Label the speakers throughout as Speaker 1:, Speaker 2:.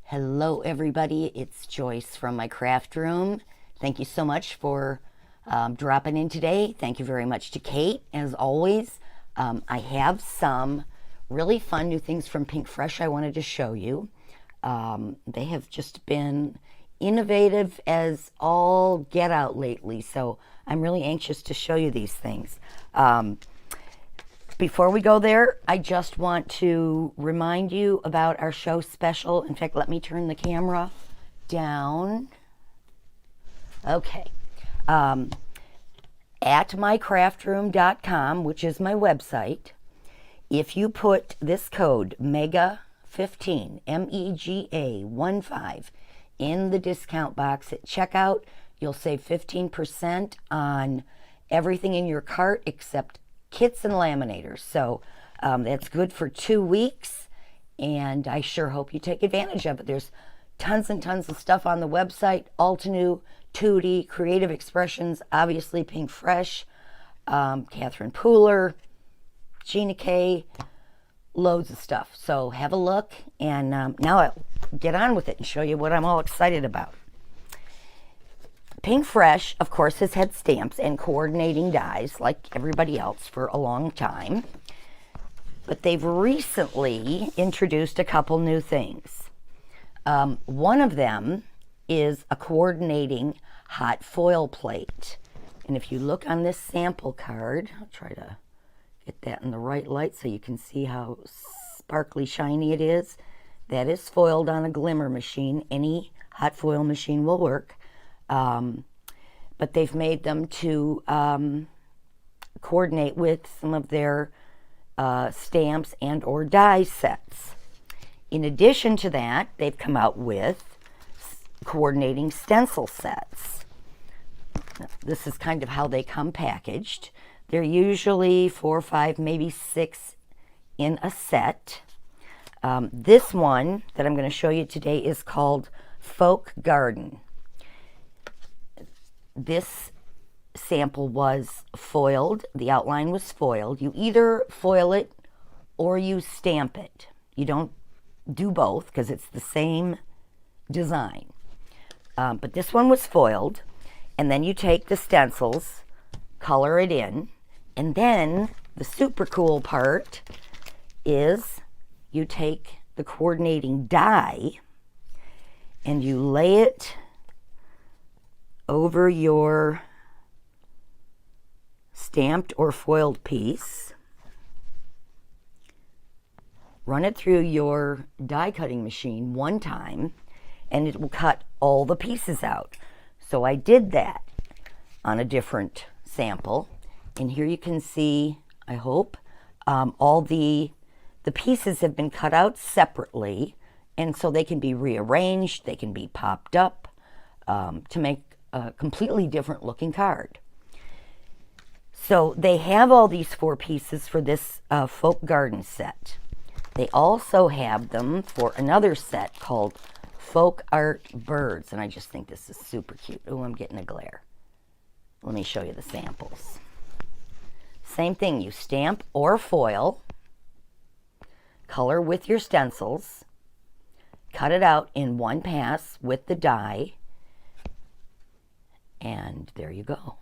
Speaker 1: Hello everybody, it's Joyce from my craft room. Thank you so much for dropping in today. Thank you very much to Kate, as always. I have some really fun new things from Pinkfresh I wanted to show you. They have just been innovative as all get out lately, so I'm really anxious to show you these things. Before we go there, I just want to remind you about our show special. In fact, let me turn the camera down. Okay. At mycraftroom.com, which is my website, if you put this code MEGA15, MEGA15, in the discount box at checkout, you'll save 15% on everything in your cart except kits and laminators. So that's good for 2 weeks, and I sure hope you take advantage of it. There's tons and tons of stuff on the website. Altenew, Tootie, Creative Expressions, obviously Pinkfresh, Catherine Pooler, Gina K, loads of stuff. So have a look, and now I'll get on with it and show you what I'm all excited about. Pinkfresh, of course, has had stamps and coordinating dies like everybody else for a long time. But they've recently introduced a couple new things. One of them is a coordinating hot foil plate. And if you look on this sample card, I'll try to get that in the right light so you can see how sparkly shiny it is. That is foiled on a glimmer machine. Any hot foil machine will work. But they've made them to coordinate with some of their stamps and or die sets. In addition to that, they've come out with coordinating stencil sets. This is kind of how they come packaged. They're usually 4 or 5, maybe 6 in a set. This one that I'm going to show you today is called Folk Garden. This sample was foiled. The outline was foiled. You either foil it or you stamp it. You don't do both because it's the same design. But this one was foiled, and then you take the stencils, color it in, and then the super cool part is you take the coordinating die and you lay it over your stamped or foiled piece, run it through your die cutting machine one time, and it will cut all the pieces out. So I did that on a different sample, and here you can see, I hope, all the pieces have been cut out separately, and so they can be rearranged, they can be popped up to make a completely different looking card. So they have all these 4 pieces for this folk garden set. They also have them for another set called Folk Art Birds, and I just think this is super cute. Oh, I'm getting a glare. Let me show you the samples. Same thing, you stamp or foil, color with your stencils, cut it out in one pass with the die, and there you go.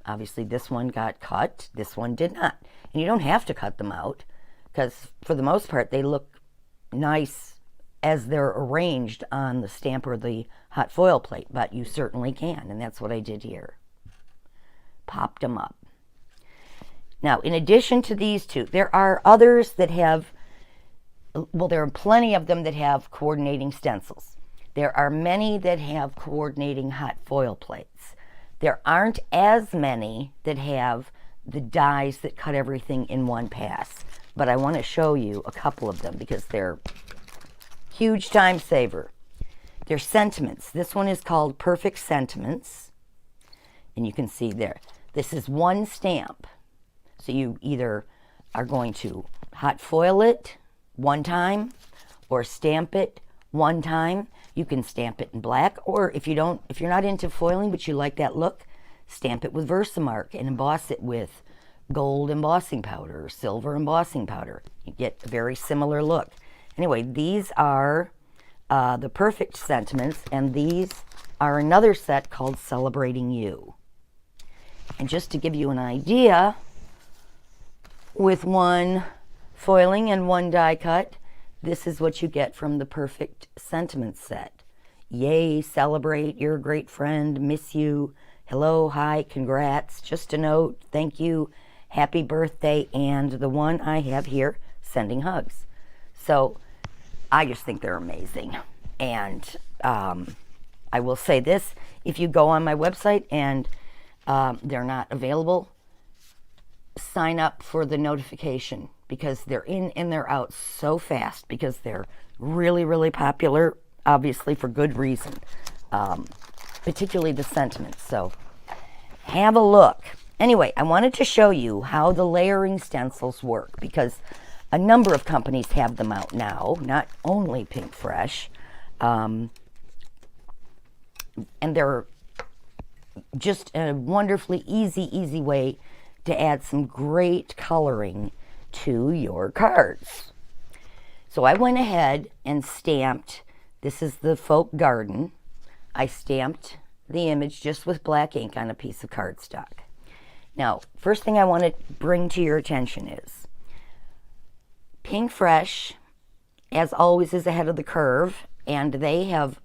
Speaker 1: Obviously this one got cut, this one did not. And you don't have to cut them out because for the most part they look nice as they're arranged on the stamp or the hot foil plate, but you certainly can, and that's what I did here. Popped them up. Now, in addition to these two, there are others that have, well, there are plenty of them that have coordinating stencils. There are many that have coordinating hot foil plates. There aren't as many that have the dies that cut everything in one pass, but I want to show you a couple of them because they're huge time saver. They're sentiments. This one is called Perfect Sentiments, and you can see there. This is one stamp, so you either are going to hot foil it one time or stamp it one time. You can stamp it in black, or if you're not into foiling but you like that look, stamp it with Versamark and emboss it with gold embossing powder or silver embossing powder. You get a very similar look. Anyway, these are the Perfect Sentiments, and these are another set called Celebrating You. And just to give you an idea, with one foiling and one die cut, this is what you get from the Perfect Sentiments set. Yay, celebrate, you're a great friend, miss you, hello, hi, congrats, just a note, thank you, happy birthday, and the one I have here, sending hugs. So I just think they're amazing. And I will say this, if you go on my website and they're not available, sign up for the notification, because they're in and they're out so fast, because they're really, really popular, obviously for good reason, particularly the sentiments. So have a look. Anyway, I wanted to show you how the layering stencils work, because a number of companies have them out now, not only Pinkfresh, and they're just a wonderfully easy way to add some great coloring to your cards. So I went ahead and stamped, this is the Folk Garden. I stamped the image just with black ink on a piece of cardstock. Now, first thing I want to bring to your attention is Pinkfresh, as always, is ahead of the curve, and they have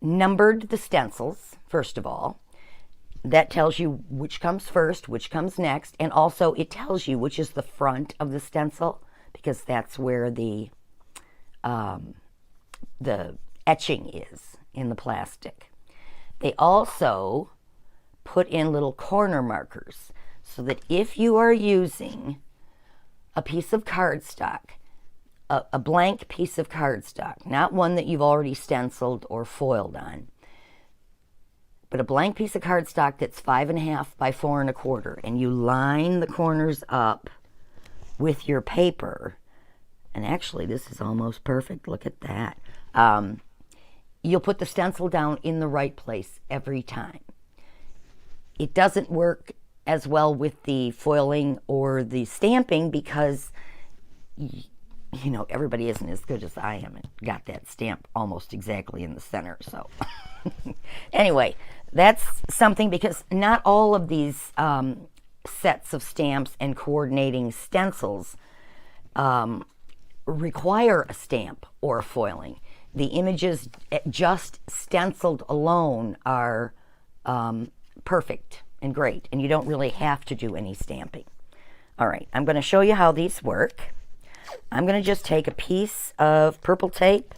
Speaker 1: numbered the stencils, first of all. That tells you which comes first, which comes next, and also it tells you which is the front of the stencil, because that's where the etching is in the plastic. They also put in little corner markers so that if you are using a piece of cardstock, a blank piece of cardstock, not one that you've already stenciled or foiled on, but a blank piece of cardstock that's 5.5 by 4 1/4, and you line the corners up with your paper, and actually this is almost perfect, look at that. You'll put the stencil down in the right place every time. It doesn't work as well with the foiling or the stamping, because you know, everybody isn't as good as I am and got that stamp almost exactly in the center. So anyway, that's something, because not all of these sets of stamps and coordinating stencils require a stamp or a foiling. The images just stenciled alone are perfect and great, and you don't really have to do any stamping. All right, I'm going to show you how these work. I'm going to just take a piece of purple tape,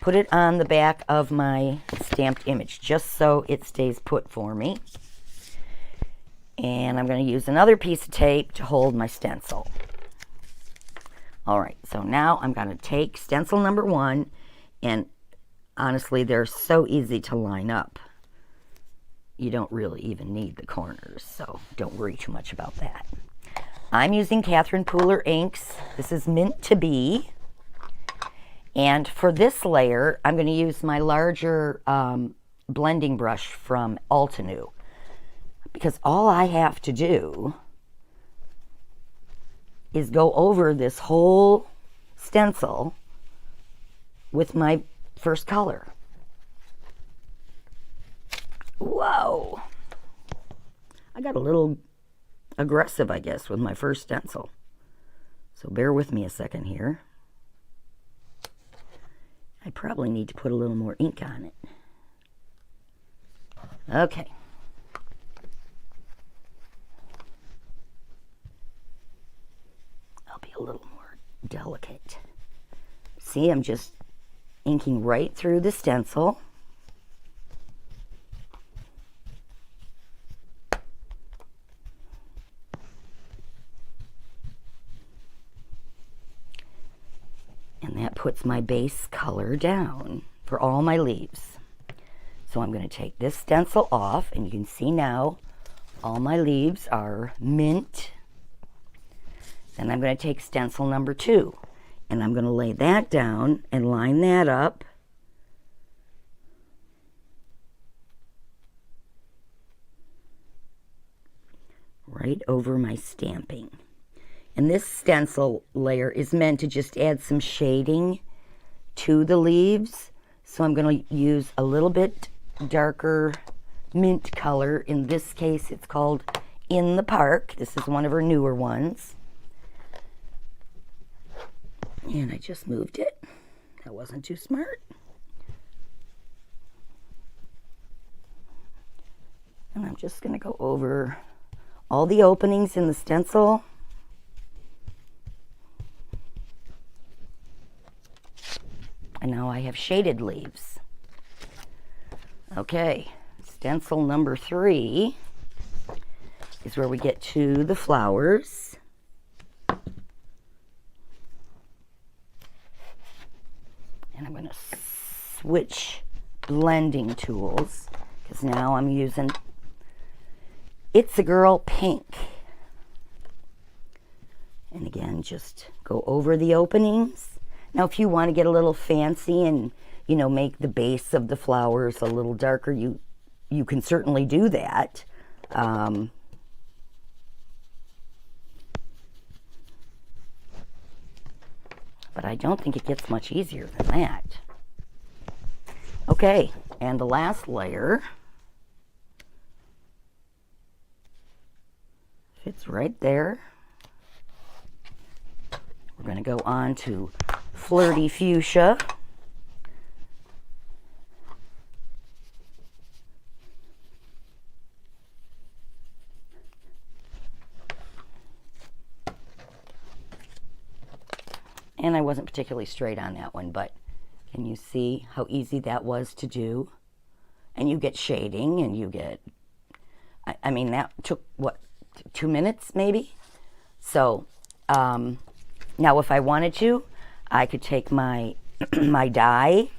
Speaker 1: put it on the back of my stamped image, just so it stays put for me. And I'm going to use another piece of tape to hold my stencil. All right, so now I'm going to take stencil number 1, and honestly, they're so easy to line up. You don't really even need the corners, so don't worry too much about that. I'm using Catherine Pooler inks. This is Mint to Be. And for this layer, I'm going to use my larger blending brush from Altenew, because all I have to do is go over this whole stencil with my first color. Whoa! I got a little aggressive, I guess, with my first stencil. So bear with me a second here. I probably need to put a little more ink on it. Okay. I'll be a little more delicate. See, I'm just inking right through the stencil. And that puts my base color down for all my leaves. So I'm going to take this stencil off, and you can see now all my leaves are mint. Then I'm going to take stencil number 2, and I'm going to lay that down and line that up. Right over my stamping. And this stencil layer is meant to just add some shading to the leaves. So I'm going to use a little bit darker mint color. In this case, it's called In the Park. This is one of her newer ones. And I just moved it. That wasn't too smart. And I'm just going to go over all the openings in the stencil. And now I have shaded leaves. Okay, stencil number 3 is where we get to the flowers. And I'm going to switch blending tools because now I'm using It's a Girl Pink. And again, just go over the openings. Now, if you want to get a little fancy and, you know, make the base of the flowers a little darker, you can certainly do that. But I don't think it gets much easier than that. Okay, and the last layer fits right there. We're going to go on to Flirty Fuchsia. And I wasn't particularly straight on that one, but can you see how easy that was to do? And you get shading, and you get, I mean, that took, what, 2 minutes maybe? So, now if I wanted to, I could take my my die,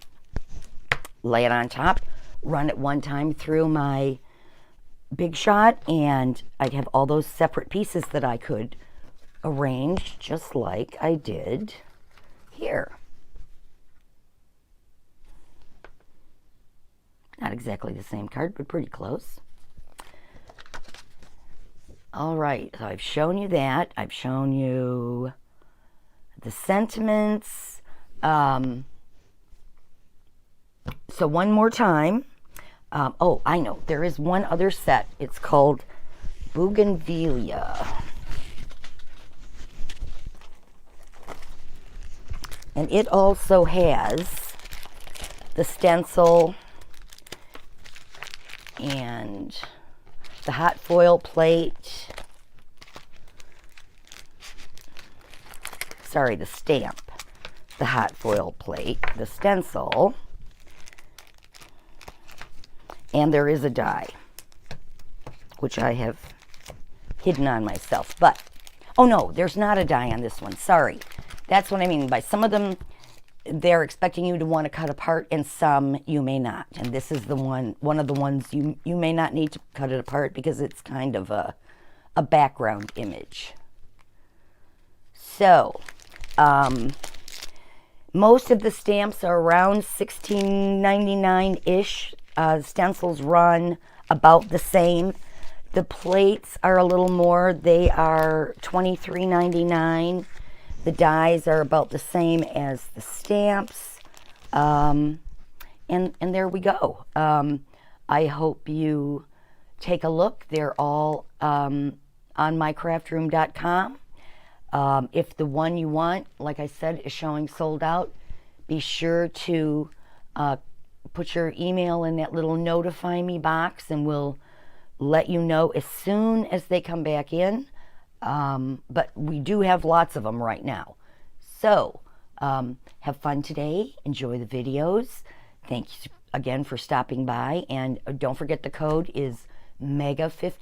Speaker 1: lay it on top, run it one time through my Big Shot, and I'd have all those separate pieces that I could arrange just like I did here. Not exactly the same card, but pretty close. All right, so I've shown you that. I've shown you the sentiments. So one more time. Oh, I know. There is one other set. It's called Bougainvillea. And it also has the stencil and the hot foil plate. Sorry, the stamp. The hot foil plate, the stencil, and there is a die, which I have hidden on myself. But, oh no, there's not a die on this one. Sorry. That's what I mean by some of them, they're expecting you to want to cut apart, and some you may not. And this is the one of the ones you may not need to cut it apart because it's kind of a background image. So, most of the stamps are around $16.99-ish. Stencils run about the same. The plates are a little more. They are $23.99. The dies are about the same as the stamps. And there we go. I hope you take a look. They're all on mycraftroom.com. If the one you want, like I said, is showing sold out, be sure to put your email in that little notify me box, and we'll let you know as soon as they come back in. But we do have lots of them right now. So have fun today. Enjoy the videos. Thanks again for stopping by. And don't forget the code is MEGA15.